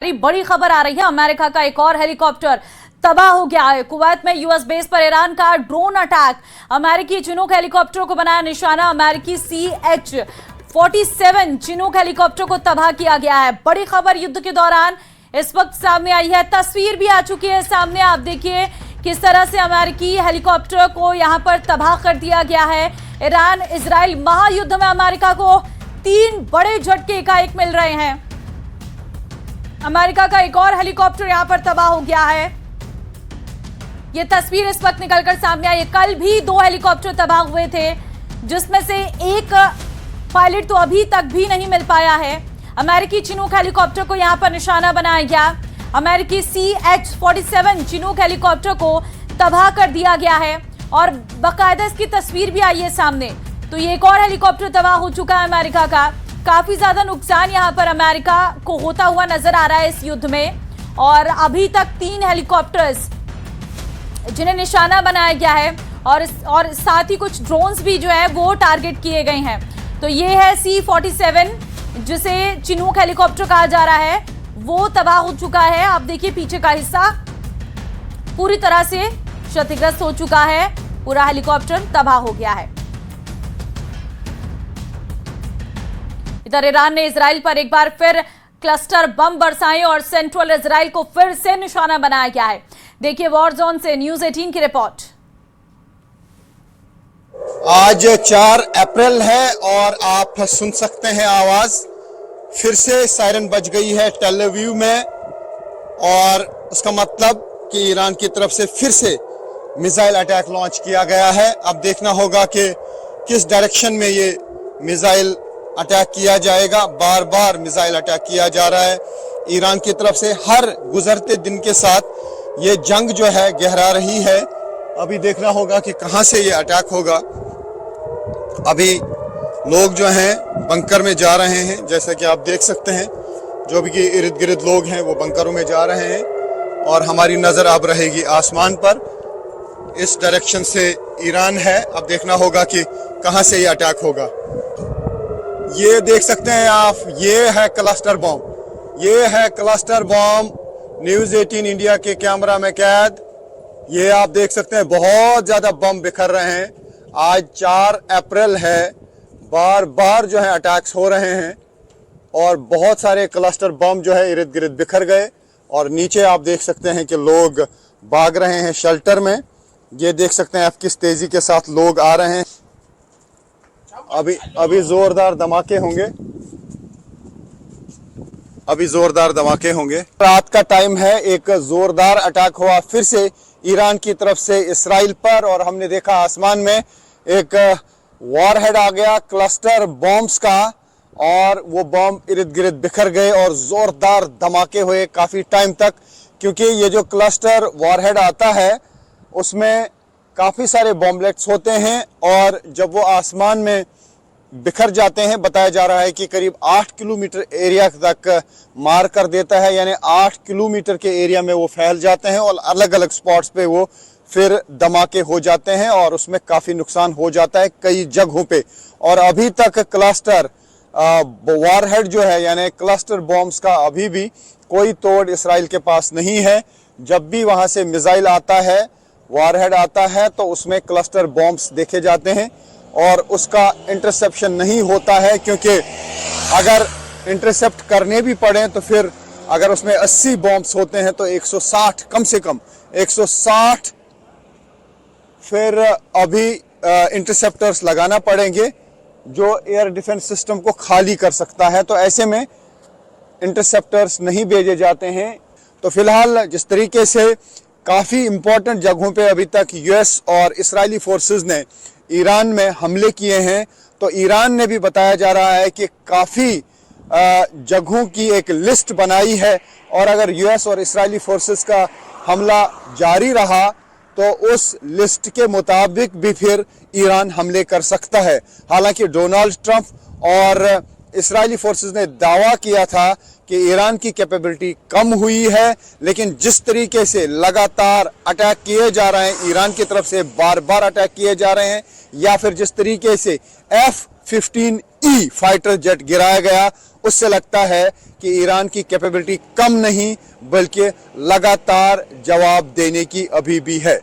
बड़ी खबर आ रही है। अमेरिका का एक और हेलीकॉप्टर तबाह हो गया है। कुवैत में यूएस बेस पर ईरान का ड्रोन अटैक, अमेरिकी चिनूक हेलीकॉप्टर को बनाया निशाना। अमेरिकी CH-47 चिनूक हेलीकॉप्टर को तबाह किया गया है। बड़ी खबर युद्ध के दौरान इस वक्त सामने आई है। तस्वीर भी आ चुकी है सामने। आप देखिए किस तरह से अमेरिकी हेलीकॉप्टर को यहां पर तबाह कर दिया गया है। ईरान इजराइल महायुद्ध में अमेरिका को 3 बड़े झटके एकाएक मिल रहे हैं। अमेरिका का एक और हेलीकॉप्टर यहां पर तबाह हो गया है। यह तस्वीर इस वक्त निकलकर सामने आई है। कल भी 2 हेलीकॉप्टर तबाह हुए थे, जिसमें से एक पायलट तो अभी तक भी नहीं मिल पाया है। अमेरिकी चिनूक हेलीकॉप्टर को यहां पर निशाना बनाया गया। अमेरिकी CH-47 चिनूक हेलीकॉप्टर को तबाह कर दिया गया है और बाकायदा इसकी तस्वीर भी आई है सामने। तो ये एक और हेलीकॉप्टर तबाह हो चुका है अमेरिका का। काफी ज्यादा नुकसान यहां पर अमेरिका को होता हुआ नजर आ रहा है इस युद्ध में। और अभी तक 3 हेलीकॉप्टर्स जिन्हें निशाना बनाया गया है और साथ ही कुछ ड्रोन्स भी जो है वो टारगेट किए गए हैं। तो ये है C-47 जिसे चिनूक हेलीकॉप्टर कहा जा रहा है, वो तबाह हो चुका है। आप देखिए पीछे का हिस्सा पूरी तरह से क्षतिग्रस्त हो चुका है। पूरा हेलीकॉप्टर तबाह हो गया है। इधर ईरान ने इजराइल पर एक बार फिर क्लस्टर बम बरसाए और सेंट्रल इजराइल को फिर से निशाना बनाया गया है। देखिए वॉर जोन से न्यूज़ 18 की रिपोर्ट। आज 4 अप्रैल है और आप सुन सकते हैं आवाज। फिर से सायरन बज गई है टेल अवीव में और उसका मतलब कि ईरान की तरफ से फिर से मिसाइल अटैक लॉन्च किया गया है। अब देखना होगा कि किस डायरेक्शन में ये मिसाइल अटैक किया जाएगा। बार बार मिसाइल अटैक किया जा रहा है ईरान की तरफ से। हर गुजरते दिन के साथ ये जंग जो है गहरा रही है। अभी देखना होगा कि कहां से ये अटैक होगा। अभी लोग जो हैं बंकर में जा रहे हैं, जैसे कि आप देख सकते हैं। जो भी इर्द गिर्द लोग हैं वो बंकरों में जा रहे हैं और हमारी नजर अब रहेगी आसमान पर। इस डायरेक्शन से ईरान है। अब देखना होगा कि कहां से ये अटैक होगा। ये देख सकते हैं आप, ये है क्लस्टर बॉम्ब। ये है क्लस्टर बॉम्ब न्यूज़ 18 इंडिया के कैमरा में कैद। ये आप देख सकते हैं बहुत ज्यादा बम बिखर रहे हैं। आज 4 अप्रैल है। बार बार जो है अटैक्स हो रहे हैं और बहुत सारे क्लस्टर बम जो है इर्द गिर्द बिखर गए। और नीचे आप देख सकते हैं कि लोग भाग रहे हैं शेल्टर में। ये देख सकते हैं आप किस तेजी के साथ लोग आ रहे हैं। अभी जोरदार धमाके होंगे। अभी जोरदार धमाके होंगे। रात का टाइम है। एक जोरदार अटैक हुआ फिर से ईरान की तरफ से इसराइल पर और हमने देखा आसमान में एक वॉरहेड आ गया क्लस्टर बॉम्ब्स का और वो बॉम्ब इर्द गिर्द बिखर गए और जोरदार धमाके हुए काफी टाइम तक। क्योंकि ये जो क्लस्टर वॉरहेड आता है उसमें काफी सारे बॉम्बलेट्स होते हैं और जब वो आसमान में बिखर जाते हैं, बताया जा रहा है कि करीब 8 किलोमीटर एरिया तक मार कर देता है। यानी 8 किलोमीटर के एरिया में वो फैल जाते हैं और अलग अलग स्पॉट्स पे वो फिर धमाके हो जाते हैं और उसमें काफ़ी नुकसान हो जाता है कई जगहों पे। और अभी तक क्लस्टर वॉरहेड जो है यानी क्लस्टर बॉम्ब्स का अभी भी कोई तोड़ इसराइल के पास नहीं है। जब भी वहाँ से मिसाइल आता है, वॉरहेड आता है, तो उसमें क्लस्टर बॉम्ब्स देखे जाते हैं और उसका इंटरसेप्शन नहीं होता है। क्योंकि अगर इंटरसेप्ट करने भी पड़े तो फिर अगर उसमें 80 बॉम्ब्स होते हैं तो 160 कम से कम 160 फिर अभी इंटरसेप्टर्स लगाना पड़ेंगे जो एयर डिफेंस सिस्टम को खाली कर सकता है। तो ऐसे में इंटरसेप्टर्स नहीं भेजे जाते हैं। तो फिलहाल जिस तरीके से काफ़ी इम्पोर्टेंट जगहों पे अभी तक यूएस और इजरायली फोर्सेस ने ईरान में हमले किए हैं, तो ईरान ने भी बताया जा रहा है कि काफ़ी जगहों की एक लिस्ट बनाई है और अगर यूएस और इजरायली फोर्सेस का हमला जारी रहा तो उस लिस्ट के मुताबिक भी फिर ईरान हमले कर सकता है। हालांकि डोनाल्ड ट्रंप और इजरायली फोर्सेस ने दावा किया था कि ईरान की कैपेबिलिटी कम हुई है, लेकिन जिस तरीके से लगातार अटैक किए जा रहे हैं, ईरान की तरफ से बार बार अटैक किए जा रहे हैं, या फिर जिस तरीके से F-15E फाइटर जेट गिराया गया उससे लगता है कि ईरान की कैपेबिलिटी कम नहीं बल्कि लगातार जवाब देने की अभी भी है।